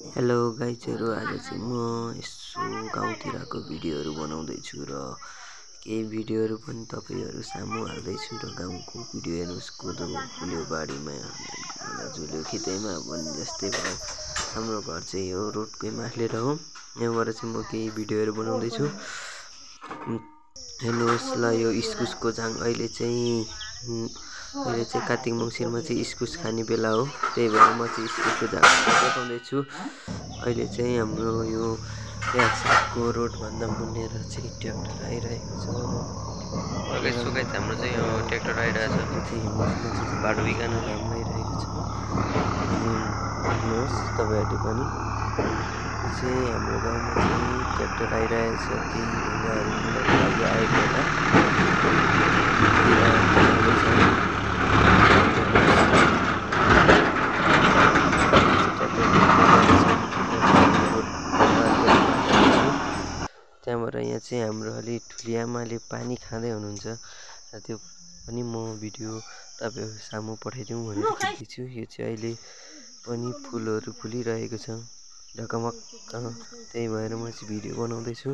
Hello गाइजहरु, आज चाहिँ म यसो गाउँतिरको भिडियोहरू बनाउँदैछु र केही भिडियोहरू पनि तपाईहरु सामु हाल्दैछु र गाउँको भिडियो हेर्नुस्। कोदो फुल्यो बारीमा, झुल्यो खेतैमा भन्ने जस्तै भयो। हाम्रो घर चाहिँ यो रोडकै माथिलेर हो। यहाँबाट चाहिँ म केही भिडियोहरू बनाउँदैछु। हेर्नुहोस् ल, यो इस्कुसको झाङ अहिले चाहिँ कार्तिक मङ्सिरमा चाहिँ इस्कुस खाने बेला हो। त्यही भएर म चाहिँ इस्कुसको झाङ देखाउँदैछु। अहिले चाहिँ हाम्रो यो याक्साको रोड भन्दा मुनेर चाहिँ ट्र्याक्टर आइरहेको छ। हाम्रो चाहिँ यो ट्र्याक्टर आइरहेको छ, बाटो बिगार्न काम लागिरहेको छ। हेर्नुहोस् तपाईहरुले पनि, चाहिँ हाम्रो गाउँमा चाहिँ ट्र्याक्टर आइरहेको छ। केही ढुङ्गाहरू लिनको लागि आएको होला। त्यहाँबाट यहाँ चाहिँ हाम्रो अलि ठुली आमाले पानी खाँदै हुनुहुन्छ र त्यो पनि म भिडियो तपाईहरु सामु पठाइदिउँ भनेर खिच्दैछु। यो चाहिँ अहिले पनि फुलहरू फुलिरहेको छ ढकमक्क, त्यही भएर म चाहिँ भिडियो बनाउँदैछु।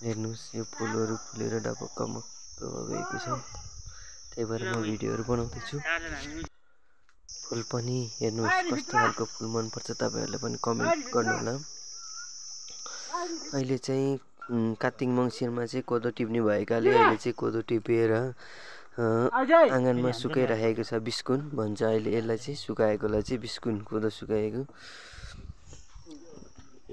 हेर्नुहोस्, यो फुलहरू फुलेर ढकमक्क भएको छ, त्यही भएर म भिडियोहरू बनाउँदैछु। फुल पनि हेर्नुहोस् कस्तो खालको फुल मनपर्छ, तपाईहरुले पनि कमेन्ट गर्नुहोला। अहिले चाहिँ कार्तिक मङ्सिरमा चाहिँ कोदो टिप्ने भएकाले अहिले चाहिँ कोदो टिपेर आँगनमा सुकाइराखेको छ। बिस्कुन भन्छ अहिले यसलाई चाहिँ, सुकाएकोलाई चाहिँ बिस्कुन, कोदो सुकाएको।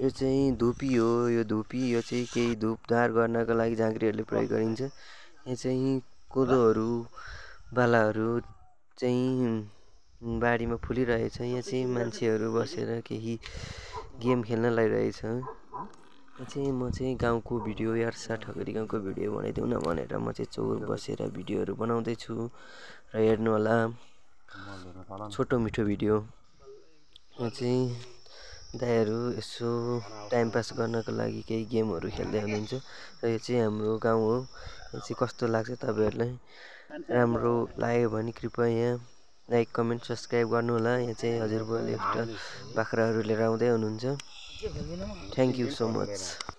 यो चाहिँ धुपी हो। यो धुपी, यो चाहिँ केही धुपधार गर्नको लागि झाँक्रीहरूले प्रयोग गरिन्छ। यहाँ चाहिँ कोदोहरू बालाहरू चाहिँ बारीमा फुलिरहेछ। यहाँ चाहिँ मान्छेहरू बसेर केही गेम खेल्न लागिरहेछ। चाहिँ म चाहिँ गाउँको भिडियो यार्सा ठगरी गाउँको भिडियो बनाइदिउँ न भनेर म चाहिँ चौर बसेर भिडियोहरू बनाउँदैछु र हेर्नु होला। छोटो मिठो भिडियो। यहाँ चाहिँ दाइहरू यसो टाइम पास गर्नको लागि केही गेमहरू खेल्दै हुनुहुन्छ र यो चाहिँ हाम्रो गाउँ हो। यो चाहिँ कस्तो लाग्छ तपाईहरुलाई, राम्रो लाग्यो भने कृपया लाइक कमेन्ट सब्स्क्राइब गर्नु होला। यहाँ चाहिँ हजुरबुवाले एउटा बाख्राहरू लिएर आउँदै हुनुहुन्छ। Thank you so much.